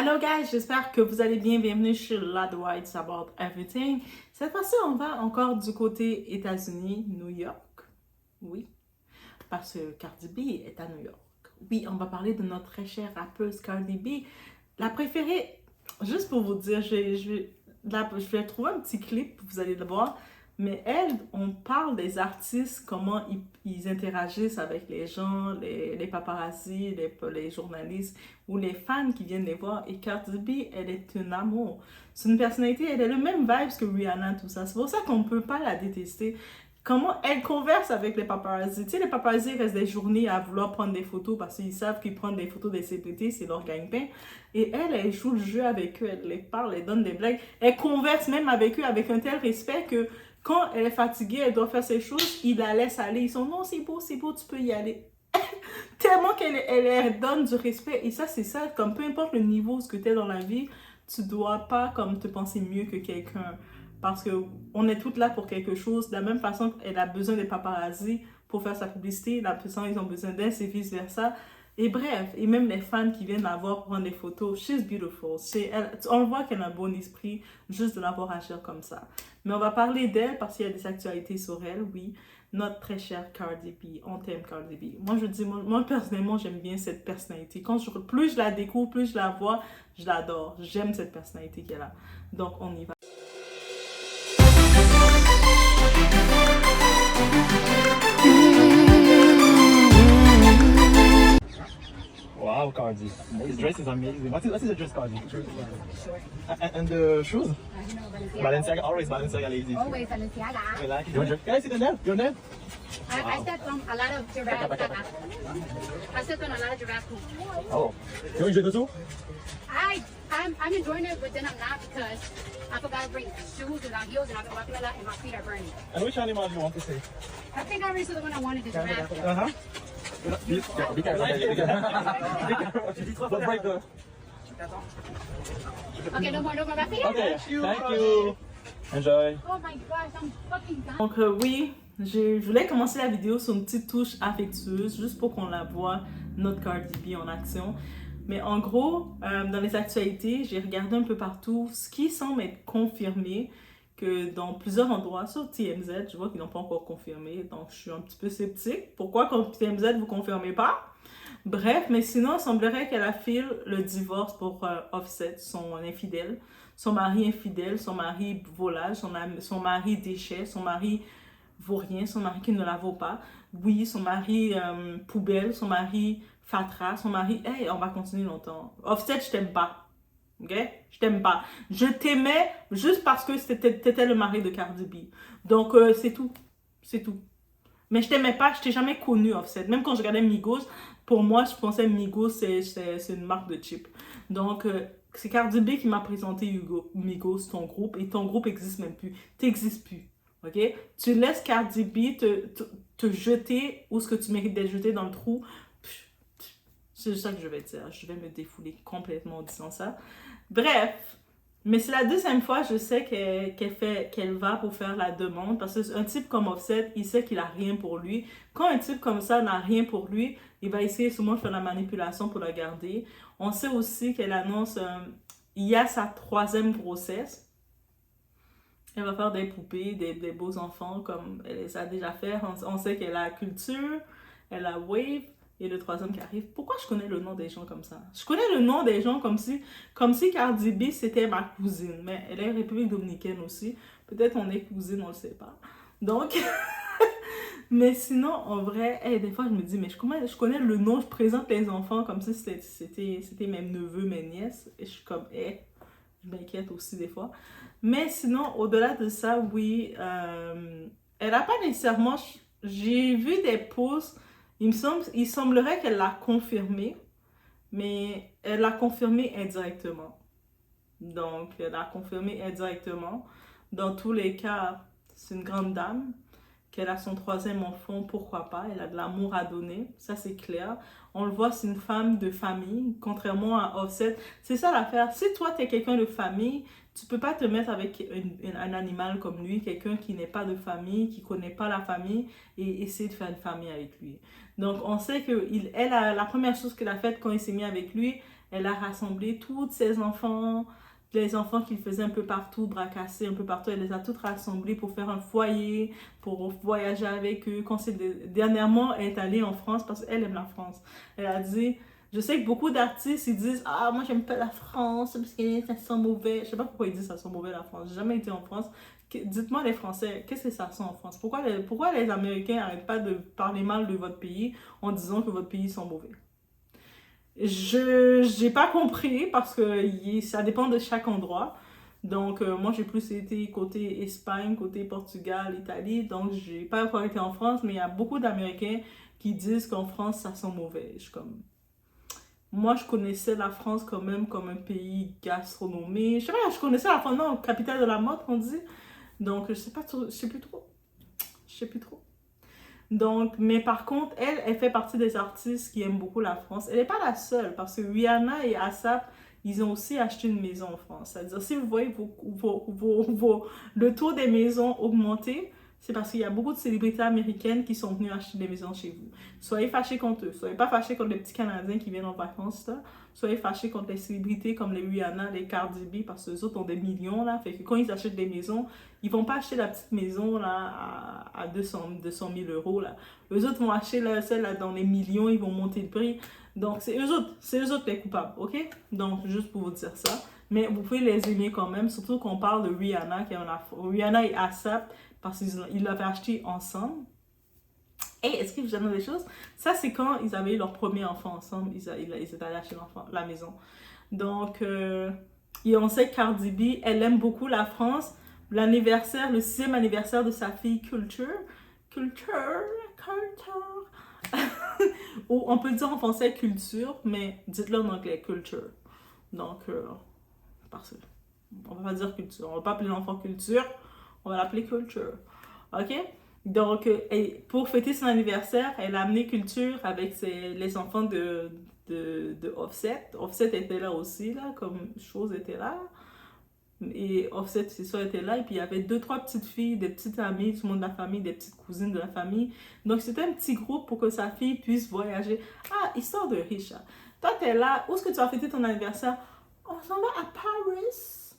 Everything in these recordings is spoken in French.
Hello guys, j'espère que vous allez bien. Bienvenue sur La Dwight About Everything. Cette fois-ci, on va encore du côté États-Unis, New York. Oui, parce que Cardi B est à New York. Oui, on va parler de notre très chère rappeuse Cardi B, la préférée. Juste pour vous dire, je vais trouver un petit clip, vous allez le voir. Mais elle, on parle des artistes, comment ils interagissent avec les gens, les paparazzis, les journalistes ou les fans qui viennent les voir. Et Cardi B, elle est un amour. C'est une personnalité, elle a le même vibes que Rihanna, tout ça. C'est pour ça qu'on ne peut pas la détester. Comment elle converse avec les paparazzis. Tu sais, les paparazzis restent des journées à vouloir prendre des photos parce qu'ils savent qu'ils prennent des photos des célébrités, c'est leur gagne-pain. Et elle joue le jeu avec eux, elle les parle, elle donne des blagues. Elle converse même avec eux avec un tel respect que quand elle est fatiguée, elle doit faire ses choses, il la laisse aller. Ils sont non, c'est beau, tu peux y aller. Tellement qu'elle donne du respect. Et ça, c'est ça, comme peu importe le niveau, ce que tu es dans la vie, tu dois pas comme te penser mieux que quelqu'un. Parce que on est toutes là pour quelque chose. De la même façon qu'elle a besoin des paparazzi pour faire sa publicité, la personne, ils ont besoin d'elle, c'est vice-versa. Et bref, et même les fans qui viennent la voir pour prendre des photos, she's beautiful. On voit qu'elle a un bon esprit juste de la voir agir comme ça. Mais on va parler d'elle parce qu'il y a des actualités sur elle, oui. Notre très chère Cardi B, on t'aime Cardi B. Moi, je dis, moi personnellement, j'aime bien cette personnalité. Plus je la découvre, plus je la vois, je l'adore. J'aime cette personnalité qu'elle a. Donc, on y va. Wow, Cardi. This dress is amazing. What is the dress, Cardi? And the shoes? Balenciaga, always Balenciaga ladies. Always Balenciaga. I like it. Can I see the nail? Your nail? I stepped on a lot of giraffe. I stepped on a lot of giraffe poop. Oh. You enjoy the too? I'm enjoying it, but then I'm not because I forgot to bring shoes without heels and I've been walking a lot and my feet are burning. And which animal do you want to say? I think I already saw the one I wanted, the giraffe. Uh-huh. Be careful. Be careful. Don't break the... Okay, no more feet. Okay, thank you. Enjoy. Oh my gosh, I'm fucking done. Donc oui, je voulais commencer la vidéo sur une petite touche affectueuse, juste pour qu'on la voit, notre Cardi B en action. Mais en gros, dans les actualités, j'ai regardé un peu partout ce qui semble être confirmé, que dans plusieurs endroits, sur TMZ, je vois qu'ils n'ont pas encore confirmé, donc je suis un petit peu sceptique. Pourquoi TMZ vous confirmez pas? Bref, mais sinon, il semblerait qu'elle a fait le divorce pour Offset, son infidèle, son mari infidèle, son mari volage, son mari déchet, son mari vaut rien, son mari qui ne la vaut pas. Oui, son mari poubelle, son mari fatra, son mari... Hey, on va continuer longtemps. Offset, je t'aime pas. Ok? Je t'aime pas. Je t'aimais juste parce que t'étais le mari de Cardi B. Donc, c'est tout. C'est tout. Mais je t'aimais pas, je t'ai jamais connu, Offset. Même quand je regardais Migos, pour moi, je pensais Migos, c'est une marque de chip. Donc, c'est Cardi B qui m'a présenté Migos, ton groupe, et ton groupe n'existe même plus. T'existes plus. Ok? Tu laisses Cardi B te jeter où ce que tu mérites d'être jeté dans le trou. C'est ça que je vais dire. Je vais me défouler complètement en disant ça. Bref, mais c'est la deuxième fois, je sais qu'elle va pour faire la demande. Parce qu'un type comme Offset, il sait qu'il n'a rien pour lui. Quand un type comme ça n'a rien pour lui, il va essayer souvent de faire la manipulation pour la garder. On sait aussi qu'elle annonce, il y a sa 3e grossesse. Elle va faire des poupées, des beaux enfants comme elle les a déjà fait. On sait qu'elle a la culture, elle a Wave. Et le 3e qui arrive. Pourquoi je connais le nom des gens comme ça? Je connais le nom des gens comme si Cardi B c'était ma cousine. Mais elle est République Dominicaine aussi. Peut-être on est cousine, on le sait pas. Donc, mais sinon, en vrai, des fois je me dis, mais je connais le nom, je présente les enfants comme si c'était mes neveux, mes nièces. Et je suis comme, je m'inquiète aussi des fois. Mais sinon, au-delà de ça, oui, elle n'a pas nécessairement... J'ai vu des posts. Il semblerait qu'elle l'a confirmé, mais elle l'a confirmé indirectement. Donc, elle l'a confirmé indirectement. Dans tous les cas, c'est une grande dame, qu'elle a son 3e enfant, pourquoi pas. Elle a de l'amour à donner, ça c'est clair. On le voit, c'est une femme de famille, contrairement à Offset. C'est ça l'affaire. Si toi, tu es quelqu'un de famille, tu peux pas te mettre avec un animal comme lui, quelqu'un qui n'est pas de famille, qui connaît pas la famille, et essayer de faire une famille avec lui. Donc, on sait que la première chose qu'elle a faite quand il s'est mis avec lui, Elle a rassemblé tous ses enfants, les enfants qu'il faisait un peu partout, bras cassés un peu partout. Elle les a toutes rassemblés pour faire un foyer, pour voyager avec eux. Dernièrement, elle est allée en France parce qu'elle aime la France. Elle a dit, je sais que beaucoup d'artistes, ils disent, ah, moi, j'aime pas la France parce que ça sent mauvais. Je sais pas pourquoi ils disent ça sent mauvais la France. J'ai jamais été en France. Dites-moi les Français, qu'est-ce que ça sent en France? Pourquoi les Américains n'arrêtent pas de parler mal de votre pays en disant que votre pays sent mauvais? Je n'ai pas compris parce que ça dépend de chaque endroit. Donc, moi, j'ai plus été côté Espagne, côté Portugal, Italie. Donc, j'ai pas encore été en France, mais il y a beaucoup d'Américains qui disent qu'en France, ça sent mauvais. Moi, je connaissais la France quand même comme un pays gastronomique. Je sais pas, je connaissais la France, non, capitale de la mode, on dit. Donc, je sais pas, je sais plus trop. Je sais plus trop. Donc, mais par contre, elle fait partie des artistes qui aiment beaucoup la France. Elle n'est pas la seule, parce que Rihanna et ASAP, ils ont aussi acheté une maison en France. C'est-à-dire, si vous voyez le taux des maisons augmenter, c'est parce qu'il y a beaucoup de célébrités américaines qui sont venues acheter des maisons chez vous. Soyez fâchés contre eux. Soyez pas fâchés contre les petits Canadiens qui viennent en vacances, là. Soyez fâchés contre les célébrités comme les Rihanna, les Cardi B, parce que les autres ont des millions, là. Fait que quand ils achètent des maisons, ils vont pas acheter la petite maison, là, à 200 000 euros, là. Eux autres vont acheter celle là dans les millions, ils vont monter le prix. Donc, c'est eux autres les coupables, ok? Donc, juste pour vous dire ça. Mais vous pouvez les aimer quand même, surtout qu'on parle de Rihanna, Rihanna et ASAP, parce qu'ils l'avaient acheté ensemble. Et est-ce que je vous donne des choses? Ça, c'est quand ils avaient eu leur premier enfant ensemble, ils étaient allés acheter la maison. Donc, et on sait que Cardi B, elle aime beaucoup la France. Le 6e anniversaire de sa fille Culture, ou on peut dire en français culture, mais dites-le en anglais, culture. Donc, parce que on va pas dire culture, on va pas appeler l'enfant culture, on va l'appeler culture. Ok? Donc, pour fêter son anniversaire, elle a amené Culture avec les enfants de Offset. Offset était là aussi, là, comme chose était là. Et Offset, c'est ça, était là. Et puis, il y avait 2-3 petites filles, des petites amies, tout le monde de la famille, des petites cousines de la famille. Donc, c'était un petit groupe pour que sa fille puisse voyager. Ah, histoire de riche. Hein. Toi, t'es là. Où est-ce que tu vas fêter ton anniversaire? On s'en va à Paris,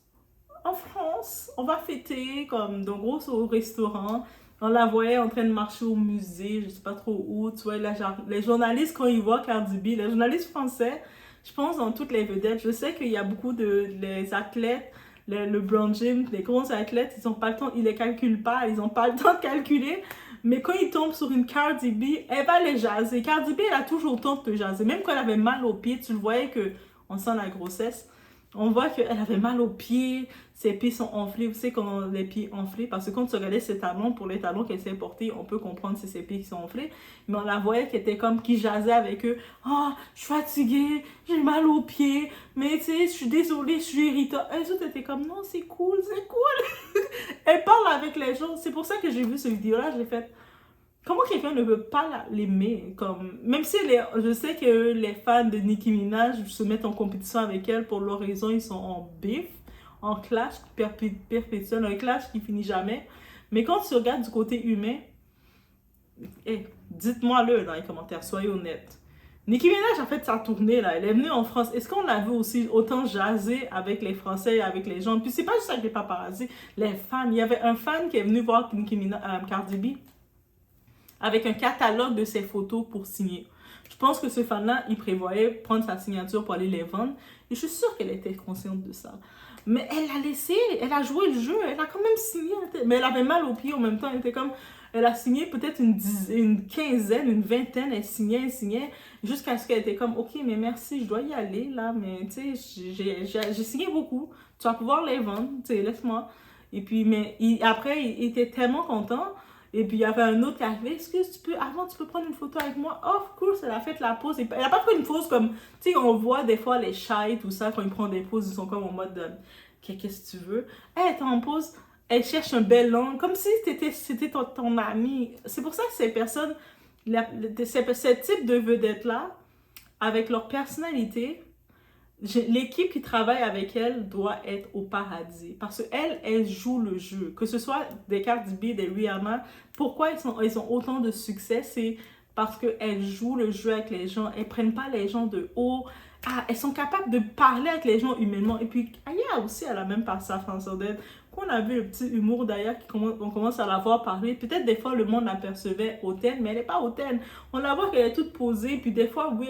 en France. On va fêter, comme, donc, gros, au restaurant. On la voyait en train de marcher au musée, je sais pas trop où. Tu vois, les journalistes, quand ils voient Cardi B, les journalistes français, je pense dans toutes les vedettes, je sais qu'il y a beaucoup les athlètes, le Brown Gym, les gros athlètes, ils ont pas le temps, ils les calculent pas, ils ont pas le temps de calculer. Mais quand ils tombent sur une Cardi B, elle va les jaser. Cardi B, elle a toujours le temps de te jaser. Même quand elle avait mal aux pieds, tu le voyais qu'on sent la grossesse. On voit qu'elle avait mal aux pieds, ses pieds sont enflés. Vous savez comment les pieds enflés? Parce que quand tu regardais ses talons, pour les talons qu'elle s'est portés, on peut comprendre si c'est ses pieds qui sont enflés. Mais on la voyait qui était comme, qui jasait avec eux. Ah, je suis fatiguée, j'ai mal aux pieds, mais tu sais, je suis désolée, je suis irritante. Elles autres étaient comme, non, c'est cool, c'est cool. Elle parle avec les gens. C'est pour ça que j'ai vu cette vidéo-là, j'ai fait... Comment quelqu'un ne veut pas l'aimer? Même si je sais que les fans de Nicki Minaj se mettent en compétition avec elle pour leur raison, ils sont en bif, en clash perpétuel, un clash qui finit jamais. Mais quand tu regardes du côté humain, dites-moi-le dans les commentaires, soyez honnêtes. Nicki Minaj a fait sa tournée, là. Elle est venue en France. Est-ce qu'on l'a vu aussi autant jaser avec les Français et avec les gens? Puis c'est pas juste avec les paparazzis, les fans. Il y avait un fan qui est venu voir Cardi B avec un catalogue de ses photos pour signer. Je pense que ce fan-là, il prévoyait prendre sa signature pour aller les vendre. Et je suis sûre qu'elle était consciente de ça. Mais elle a laissé, elle a joué le jeu, elle a quand même signé. Mais elle avait mal aux pieds en même temps. Elle a signé peut-être une quinzaine, une vingtaine. Elle signait, jusqu'à ce qu'elle était comme, ok, mais merci, je dois y aller, là. Mais tu sais, j'ai signé beaucoup. Tu vas pouvoir les vendre, tu sais, laisse-moi. Et puis, après, il était tellement content. Et puis, il y avait un autre qui arrivait. Excuse, tu peux prendre une photo avec moi? Oh, of course, elle a fait la pause. Elle n'a pas pris une pause comme, tu sais, on voit des fois les shy, tout ça, quand ils prennent des pauses, ils sont comme en mode, qu'est-ce que tu veux? Elle est en pause, elle cherche un bel angle, comme si c'était ton ami. C'est pour ça que ces personnes, ce type de vedettes-là, avec leur personnalité, l'équipe qui travaille avec elle doit être au paradis. Parce qu'elle joue le jeu. Que ce soit des Cardi B, des Rihanna, pourquoi ils ont autant de succès? C'est parce qu'elles jouent le jeu avec les gens. Elles ne prennent pas les gens de haut. elles sont capables de parler avec les gens humainement. Et puis, Aya aussi, elle a même pas sa façon d'être. Quand on a vu le petit humour d'Aya, on commence à la voir parler, peut-être des fois le monde l'apercevait hautaine, mais elle n'est pas hautaine. On la voit qu'elle est toute posée, puis des fois, oui,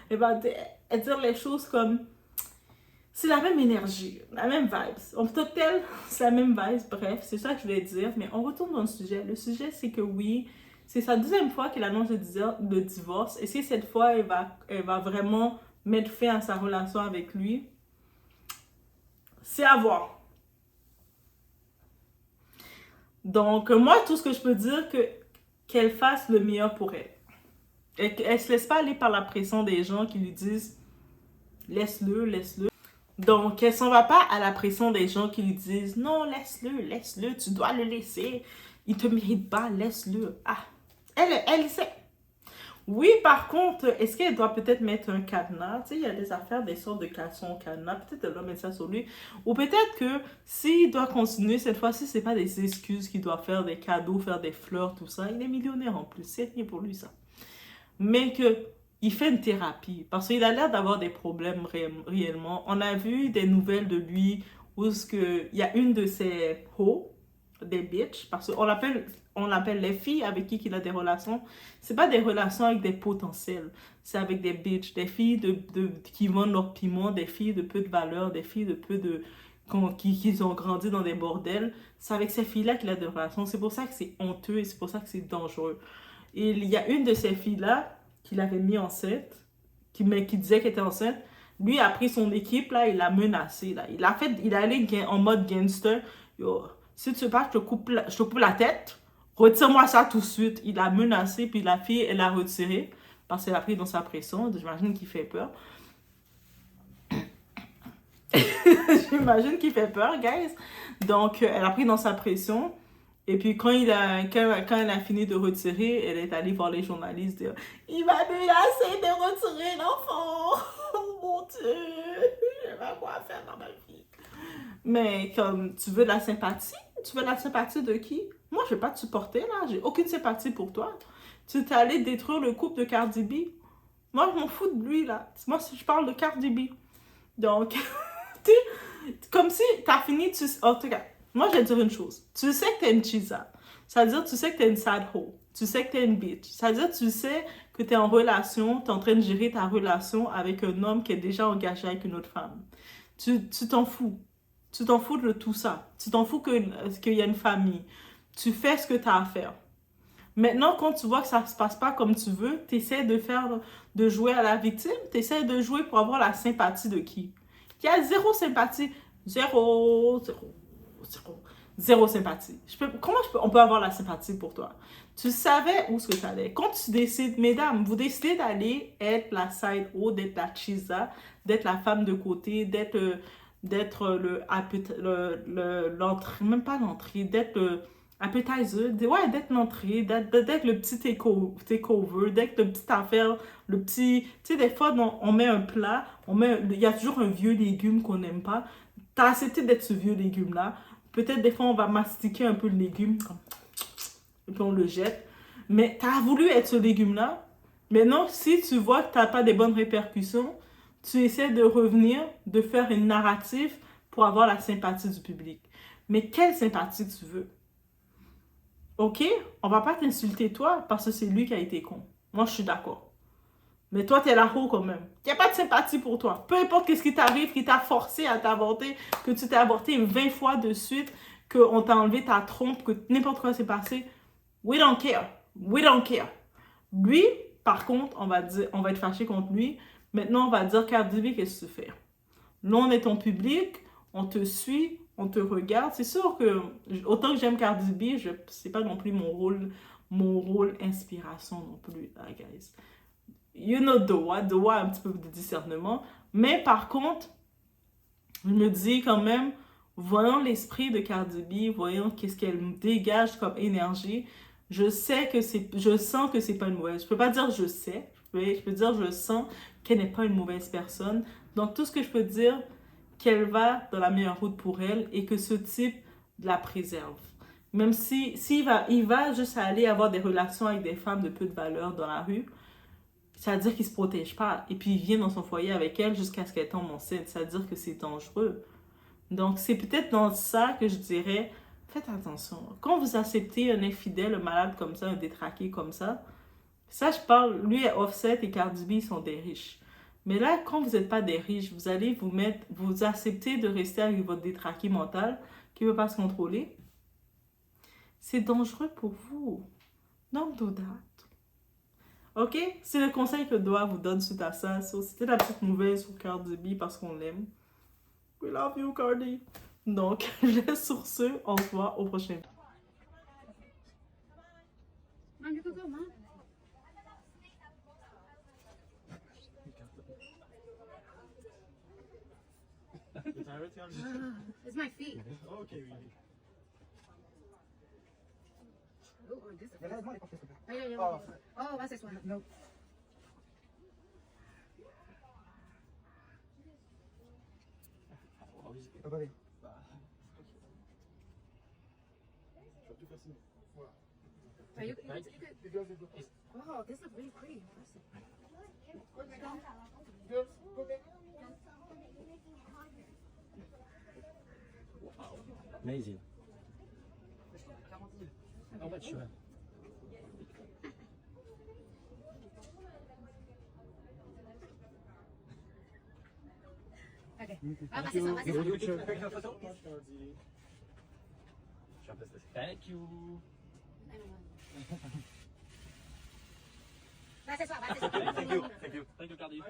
elle va dire les choses comme... C'est la même énergie, la même vibes. En tant que tel, c'est la même vibes. Bref, c'est ça que je voulais dire. Mais on retourne dans le sujet. Le sujet, c'est que oui, c'est sa deuxième fois qu'elle annonce le divorce. Est-ce que cette fois, elle va vraiment mettre fin à sa relation avec lui? C'est à voir. Donc, moi, tout ce que je peux dire, qu'elle fasse le meilleur pour elle. Elle se laisse pas aller par la pression des gens qui lui disent « Laisse-le, laisse-le ». Donc, elle s'en va pas à la pression des gens qui lui disent « Non, laisse-le, tu dois le laisser. Il te mérite pas, laisse-le. » Ah, elle sait. Oui, par contre, est-ce qu'elle doit peut-être mettre un cadenas? Tu sais, il y a des affaires, des sortes de cassons cadenas. Peut-être elle doit mettre ça sur lui. Ou peut-être que s'il doit continuer, cette fois-ci, c'est pas des excuses qu'il doit faire, des cadeaux, faire des fleurs, tout ça. Il est millionnaire en plus. C'est rien pour lui, ça. Mais il fait une thérapie. Parce qu'il a l'air d'avoir des problèmes réellement. On a vu des nouvelles de lui où il y a une de ses hoes, des bitches, parce qu'on l'appelle les filles avec qui il a des relations. C'est pas des relations avec des potentiels. C'est avec des bitches, des filles qui vendent leur piment, des filles de peu de valeur, des filles de peu de... qui ont grandi dans des bordels. C'est avec ces filles-là qu'il a des relations. C'est pour ça que c'est honteux et c'est pour ça que c'est dangereux. Et il y a une de ces filles-là qu'il avait mis enceinte, qui disait qu'elle était enceinte. Lui a pris son équipe, là, il l'a menacé. Là. Il est allé en mode gangster. Yo, si tu veux pas, je te coupe la tête. Retire-moi ça tout de suite. Il a menacé, puis la fille, elle l'a retiré. Parce qu'elle a pris dans sa pression. J'imagine qu'il fait peur. J'imagine qu'il fait peur, guys. Donc, elle a pris dans sa pression. Et puis, quand elle a fini de retirer, elle est allée voir les journalistes. Dire, il m'a menacé de retirer l'enfant. Oh mon Dieu. Je sais pas quoi faire dans ma vie. Mais comme, tu veux de la sympathie? Tu veux de la sympathie de qui? Moi, je vais pas te supporter, là. J'ai aucune sympathie pour toi. Tu t'es allé détruire le couple de Cardi B. Moi, je m'en fous de lui, là. Moi, je parle de Cardi B. Donc, comme si t'as fini, en tout cas, moi, je vais te dire une chose. Tu sais que t'es une cheesa. C'est-à-dire, tu sais que t'es une sad hoe. Tu sais que t'es une bitch. C'est-à-dire, tu sais que t'es en relation, t'es en train de gérer ta relation avec un homme qui est déjà engagé avec une autre femme. Tu t'en fous. Tu t'en fous de tout ça. Tu t'en fous qu'il y a une famille. Tu fais ce que tu as à faire. Maintenant, quand tu vois que ça ne se passe pas comme tu veux, tu essaies de jouer à la victime. Tu essaies de jouer pour avoir la sympathie de qui? Il y a zéro sympathie. Zéro sympathie. On peut avoir la sympathie pour toi? Tu savais où ce que tu allais. Quand tu décides, mesdames, vous décidez d'aller être la side hoe, d'être la cheesa, d'être la femme de côté, d'être l'entrée, même pas l'entrée, d'être le appetizer, d'être l'entrée, d'être le petit takeover, d'être le petit affaire, le petit, tu sais, des fois, on met un plat, il y a toujours un vieux légume qu'on n'aime pas. T'as accepté d'être ce vieux légume-là. Peut-être des fois, on va mastiquer un peu le légume, et puis on le jette. Mais t'as voulu être ce légume-là. Maintenant, si tu vois que t'as pas des bonnes répercussions, tu essaies de revenir, de faire une narrative pour avoir la sympathie du public. Mais quelle sympathie tu veux? Ok? On va pas t'insulter toi parce que c'est lui qui a été con. Moi, je suis d'accord. Mais toi, t'es là-haut quand même. Il n'y a pas de sympathie pour toi. Peu importe ce qui t'arrive, qui t'a forcé à t'avorter, que tu t'es avorté 20 fois de suite, qu'on t'a enlevé ta trompe, que n'importe quoi s'est passé. We don't care. We don't care. Lui, par contre, on va être fâché contre lui. Maintenant, on va dire, Cardi B, qu'est-ce que tu fais? Là, on est ton public, on te suit, on te regarde. C'est sûr que, autant que j'aime Cardi B, c'est pas non plus mon rôle inspiration non plus, là, guys. You know, doit un petit peu de discernement. Mais par contre, je me dis quand même, voyant l'esprit de Cardi B, voyant qu'est-ce qu'elle dégage comme énergie, je sens que c'est pas une mauvaise. Je peux pas dire je sais, je peux dire je sens qu'elle n'est pas une mauvaise personne. Donc tout ce que je peux dire, qu'elle va dans la meilleure route pour elle et que ce type la préserve. Même il va juste aller avoir des relations avec des femmes de peu de valeur dans la rue, Ça veut dire qu'il se protège pas. Et puis il vient dans son foyer avec elle jusqu'à ce qu'elle tombe enceinte. Ça veut dire que c'est dangereux. Donc c'est peut-être dans ça que je dirais, faites attention. Quand vous acceptez un infidèle, un malade comme ça, un détraqué comme ça je parle, lui Offset et Cardi B ils sont des riches. Mais là, quand vous n'êtes pas des riches, vous allez vous accepter de rester avec votre détraqué mental qui ne veut pas se contrôler. C'est dangereux pour vous. Don't do that. Ok? C'est le conseil que Doa vous donne suite à ça. So, c'était la petite nouvelle sur Cardi B parce qu'on l'aime. We love you, Cardi. Donc, sur ce, on se voit au prochain. Mom, you can go, Mom. It's my feet. Okay, really. Ooh, this is Yeah, money. Oh, yeah, yeah. Oh, what's this one? No. Attendez. Je vais tout faire sinon. Voilà. Oh, this looks really pretty. Amazing. How much you have? Okay. Ah, what's this one? What's this one? Thank you. What's this one? What's this one? Thank you. Thank you, Cardi.